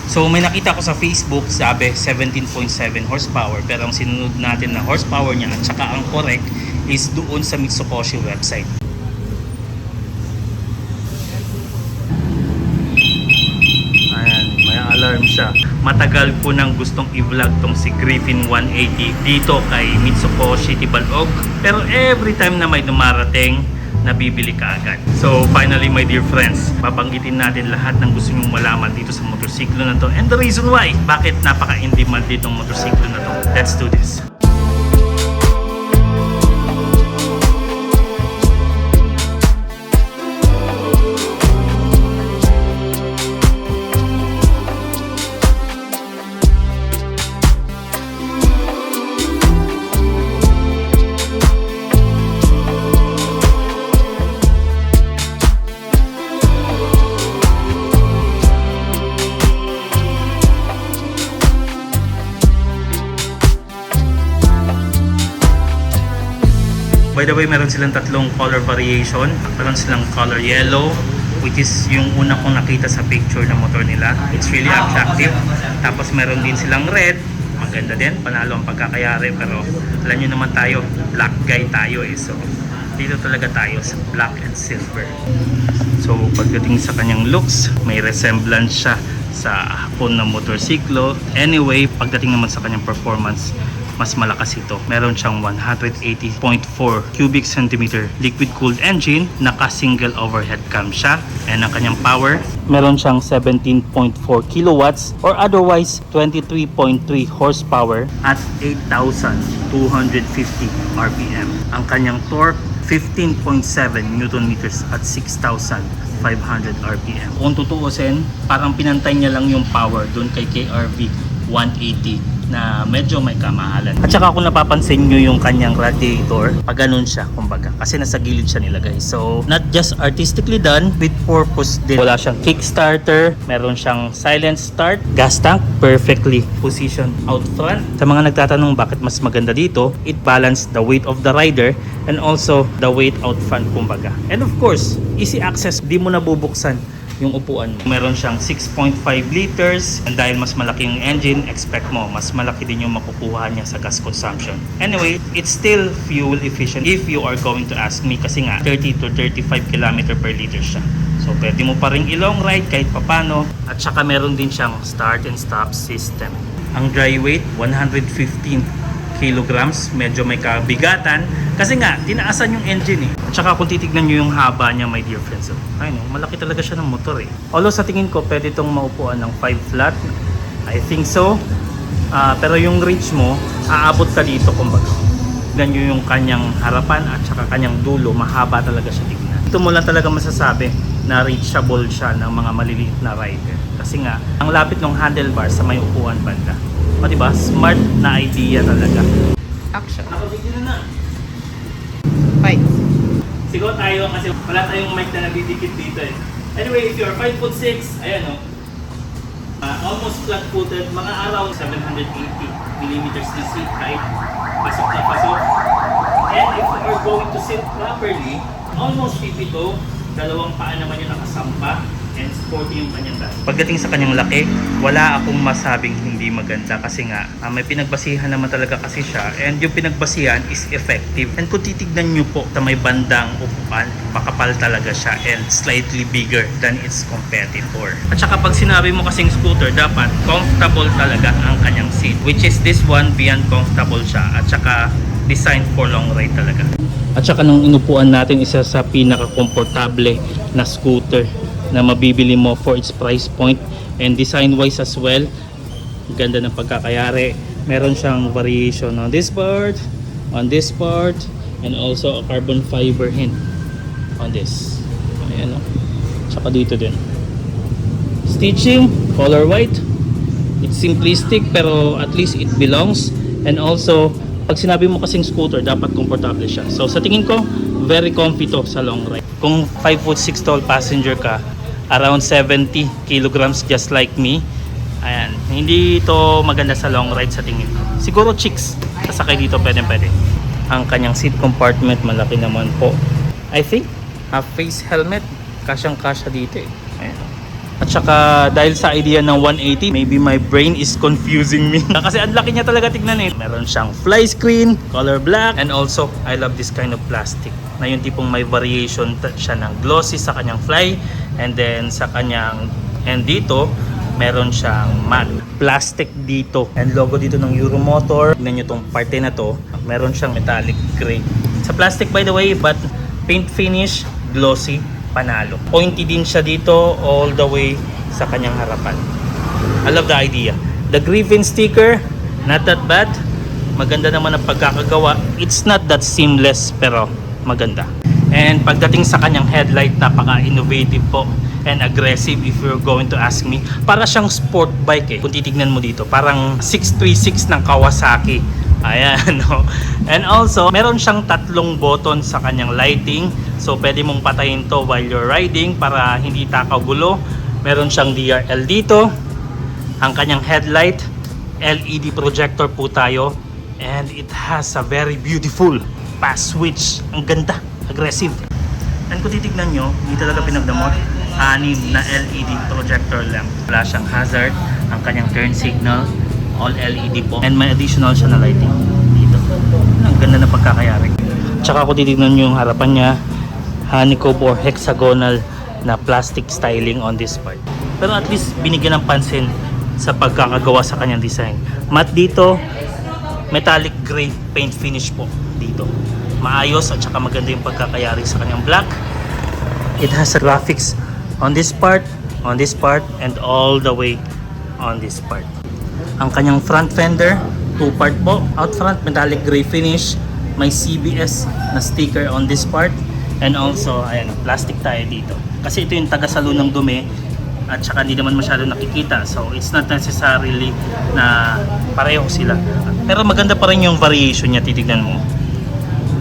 So may nakita ko sa Facebook, sabi 17.7 horsepower, pero ang sinunod natin na horsepower niya at saka ang correct is doon sa Mitsubishi website. Ayan, may alarm siya. Matagal ko nang gustong i-vlog tong si Griffin 180 dito kay Mitsubishi Tibalog, pero every time na may dumarating, nabibili ka agad. So finally my dear friends, babanggitin natin lahat ng gusto nyong malaman dito sa motorsiklo na to and the reason why bakit napaka-in-demand ditong motorsiklo na to. Let's do this. By the way, meron silang tatlong color variation. Meron silang color yellow, which is yung una kong nakita sa picture ng motor nila. It's really attractive. Tapos meron din silang red. Maganda din, panalo ang pagkakayari. Pero alam nyo naman tayo, black guy tayo eh. So dito talaga tayo sa black and silver. So pagdating sa kanyang looks, may resemblance siya sa hapon na motorsiklo. Anyway, pagdating naman sa kanyang performance, mas malakas ito. Meron siyang 180.4 cubic centimeter liquid cooled engine, naka single overhead cam siya, and ang kanyang power, meron siyang 17.4 kilowatts or otherwise 23.3 horsepower at 8,250 rpm. Ang kanyang torque, 15.7 newton meters at 6,500 rpm. Kung tutuusin, parang pinantay niya lang yung power doon kay KRV 180 na medyo may kamahalan. At saka kung napapansin nyo yung kanyang radiator, pag ganun siya, kumbaga, kasi nasa gilid siya nilagay. So, not just artistically done, with purpose din. Wala siyang kickstarter, meron siyang silent start, gas tank, perfectly positioned out front. Sa mga nagtatanong bakit mas maganda dito, it balanced the weight of the rider and also the weight out front, kumbaga. And of course, easy access, di mo nabubuksan yung upuan mo. Meron siyang 6.5 liters and dahil mas malaki yung engine, expect mo mas malaki din yung makukuha niya sa gas consumption. Anyway, it's still fuel efficient if you are going to ask me, kasi nga 30 to 35 km per liter siya. So pwede mo pa rin i-long ride kahit papano. At saka meron din siyang start and stop system. Ang dry weight 115 kilograms, medyo may kabigatan kasi nga tinaasan yung engine eh. At saka kung titignan nyo yung haba niya, my dear friends, ay no, malaki talaga siya ng motor eh. Although sa tingin ko pwede itong maupuan ng 5 flat, I think so. Pero yung reach mo, aabot ka dito kumbaga. Tignan nyo yung kanyang harapan at saka kanyang dulo, mahaba talaga siya tignan. Ito mo lang talaga masasabi na reachable siya ng mga maliliit na rider. Kasi nga, ang lapit ng handlebar sa may upuan banda. O diba? Smart na idea talaga. Action. Nakabigyan na. Fight. Sigaw tayo kasi wala tayong mic na nabidikit dito eh. Anyway, if you're 5'6", ayan o. Almost flat-footed, mga araw 780mm na seat height. Pasok na pasok. And if you are going to sit properly, almost 52, dalawang paa naman yung nakasampa. And sporty yung kanyang dahil. Pagdating sa kanyang laki, wala akong masabing hindi maganda kasi nga may pinagbasihan naman talaga kasi siya, and yung pinagbasihan is effective. And kung titignan nyo po sa may bandang upuan, makapal talaga siya and slightly bigger than its competitor. At saka pag sinabi mo kasing scooter, dapat comfortable talaga ang kanyang seat, which is this one, beyond comfortable siya. At saka designed for long ride talaga. At saka nung inupuan natin, isa sa pinaka-komportable na scooter na mabibili mo for its price point and design wise as well. Ganda ng pagkakayari. Meron siyang variation on this part, and also a carbon fiber hint on this. Ayan o. Tsaka dito din. Stitching, color white. It's simplistic pero at least it belongs. And also, pag sinabi mo kasing scooter, dapat komportable siya. So sa tingin ko, very comfy to sa long ride. Kung 5'6" tall passenger ka, around 70 kilograms just like me, ayan, hindi ito maganda sa long ride sa tingin ko. Siguro chicks, sasakay dito pwede. Ang kanyang seat compartment, malaki naman po. I think, half face helmet, kasyang kasya dito eh. Ayan. At saka dahil sa idea ng 180, maybe my brain is confusing me. Kasi ang laki niya talaga tignan eh. Meron siyang fly screen, color black, and also I love this kind of plastic. Na yung tipong may variation siya ng glossy sa kanyang fly, and then sa kanyang end dito, meron siyang matte plastic dito. And logo dito ng Euromotor. Tignan nyo tong parte na to, meron siyang metallic gray. Sa plastic by the way, but paint finish, glossy, panalo. Pointy din siya dito all the way sa kanyang harapan. I love the idea. The Griffin sticker, not that bad. Maganda naman ang pagkakagawa. It's not that seamless pero maganda. And pagdating sa kanyang headlight, napaka-innovative po and aggressive if you're going to ask me. Para siyang sport bike eh. Kung titignan mo dito, parang 636 ng Kawasaki. Ayan, no? And also, meron siyang 3 button sa kanyang lighting. So, pwede mong patayin to while you're riding para hindi takaw gulo. Meron siyang DRL dito. Ang kanyang headlight, LED projector po tayo. And it has a very beautiful pass switch. Ang ganda, aggressive. And kung titignan nyo, hindi talaga pinagdamot. 6 na LED projector lang. Wala siyang hazard. Ang kanyang turn signal, all LED po. And may additional siya na lighting dito. Ang ganda na pagkakayari. Tsaka kung titignan nyo yung harapan niya, honeycomb or hexagonal na plastic styling on this part. Pero at least binigyan ng pansin sa pagkakagawa sa kanyang design. Matte dito, metallic gray paint finish po dito. Maayos at saka maganda yung pagkakayari sa kanyang black. It has a graphics on this part, and all the way on this part. Ang kanyang front fender, 2-part po. Out front, metallic gray finish. May CBS na sticker on this part. And also, ayan, plastic tayo dito. Kasi ito yung tagasalo ng dumi. At saka hindi naman masyado nakikita. So, it's not necessarily na pareho sila. Pero maganda pa rin yung variation niya, titignan mo.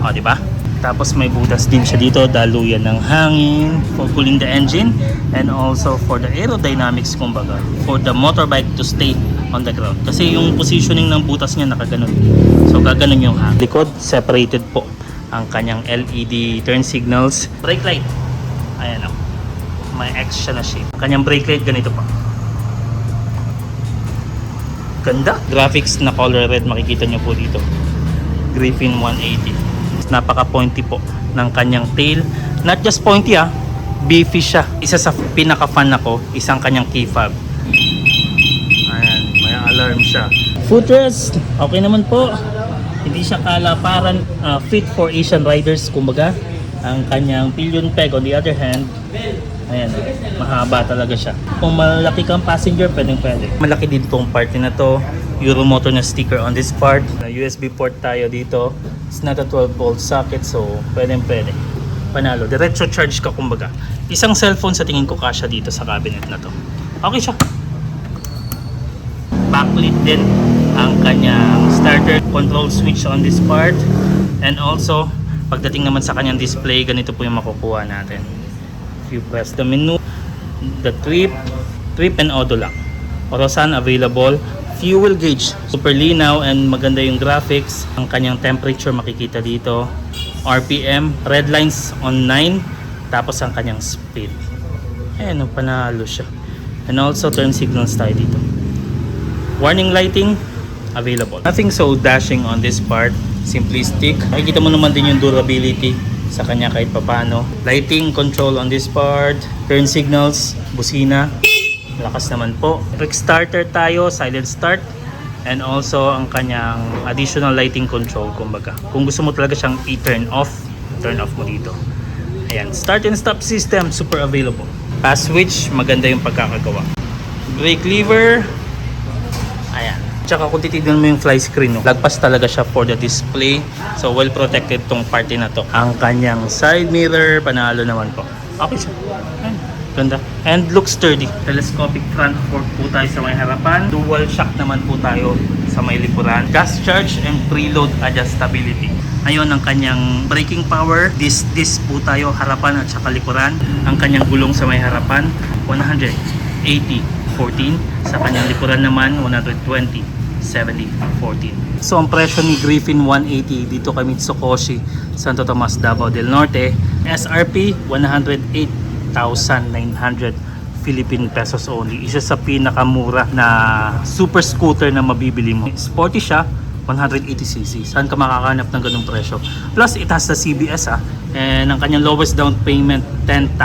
O, di ba? Tapos may butas din siya dito, daluyan ng hangin for cooling the engine, and also for the aerodynamics, kumbaga, for the motorbike to stay on the ground. Kasi yung positioning ng butas niya nakaganon. So gaganon yung hangin. Likod, separated po ang kanyang LED turn signals. Brake light, ayan o. May X siya na shape. Ang kanyang brake light ganito pa. Ganda. Graphics na color red, makikita nyo po dito. Griffin 180. Napaka pointy po ng kanyang tail. Not just pointy beefy siya. Isa sa pinaka fan ako, isang kanyang key fob. Ayan, may alarm siya. Footrest, okay naman po. Hindi siya kalaparan, fit for Asian riders kumbaga. Ang kanyang pillion peg on the other hand, ayan, mahaba talaga siya. Kung malaki kang passenger, pwede. Malaki din tong party na to. Euromotor na sticker on this part. USB port tayo dito. It's not a 12-volt socket, so pwede. Panalo. Diretso charge ka kumbaga. Isang cellphone sa tingin ko kasya dito sa cabinet na to. Okay siya. Backlit din ang kanyang starter control switch on this part. And also, pagdating naman sa kanyang display, ganito po yung makukuha natin. If you press the menu, the trip and auto lock. Orosan available. Fuel gauge, super linaw and maganda yung graphics. Ang kanyang temperature makikita dito. RPM, red lines on 9. Tapos ang kanyang speed. Ayan, panalo siya. And also turn signals tayo dito. Warning lighting, available. Nothing so dashing on this part. Simplistic. Makikita mo naman din yung durability sa kanya kahit papano. Lighting control on this part. Turn signals, busina. Lakas naman po. Quick starter tayo, silent start. And also ang kanyang additional lighting control kumbaga. Kung gusto mo talaga siyang i-turn off mo dito. Ayan, start and stop system, super available. Pass switch, maganda yung pagkakagawa. Brake lever. Ayan. Tsaka kung titignan mo yung fly screen, no, lagpas talaga siya for the display. So well protected tong party na to. Ang kanyang side mirror, panalo naman po. Okay siya. Ayan. Ganda. And looks sturdy. Telescopic front fork po tayo sa may harapan. Dual shock naman po tayo sa may likuran. Gas charge and preload adjustability. Ayun ang kanyang braking power. This po tayo harapan at saka likuran. Ang kanyang gulong sa may harapan 180/14. Sa kanyang likuran naman 120/70/14. So ang presyo ni Griffin 180 dito kay Mitsukoshi, Santo Tomas, Davao del Norte. SRP 108,950 Philippine pesos only. Isa sa pinakamura na super scooter na mabibili mo. Sporty siya, 180cc. Saan ka makakahanap ng ganung presyo? Plus, it has the CBS and ang kanyang lowest down payment, 10,000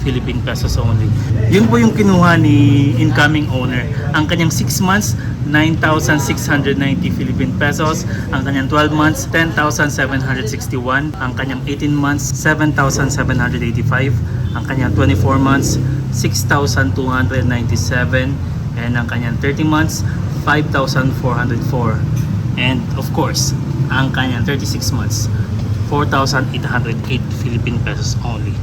Philippine pesos only. Yun po yung kinuha ni incoming owner. Ang kanyang 6 months, 9,690 Philippine pesos. Ang kanyang 12 months, 10,761. Ang kanyang 18 months, 7,785. Ang kanyang 24 months, 6,297. And ang kanyang 30 months, 5,404. And of course, ang kanyang 36 months, 4,808 Philippine pesos only.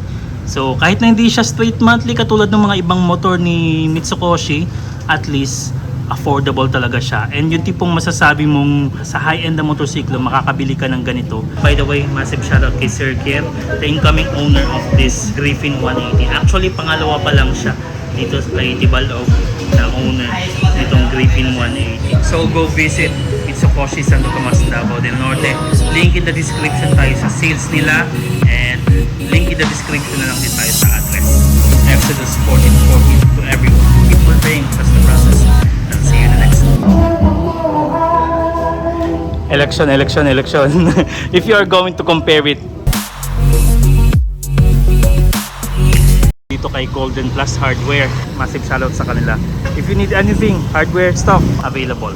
So kahit na hindi siya straight monthly katulad ng mga ibang motor ni Mitsukoshi, at least affordable talaga siya. And yung tipong masasabi mong sa high-end na motorsiklo makakabili ka ng ganito. By the way, massive shoutout kay Sir Kier, the incoming owner of this Griffin 180. Actually, pangalawa pa lang siya dito kay Tibalog na owner nitong Griffin 180. So go visit Mitsukoshi Santo Tomas, Davao del Norte. Link in the description tayo sa sales nila, and link in the description na lang din tayo sa address. Exodus 1440 to everyone. Keep on praying, trust the process, and see you in the next one. Election. If you are going to compare it dito kay Golden Plus Hardware, massive shoutout sa kanila. If you need anything, hardware stuff, available.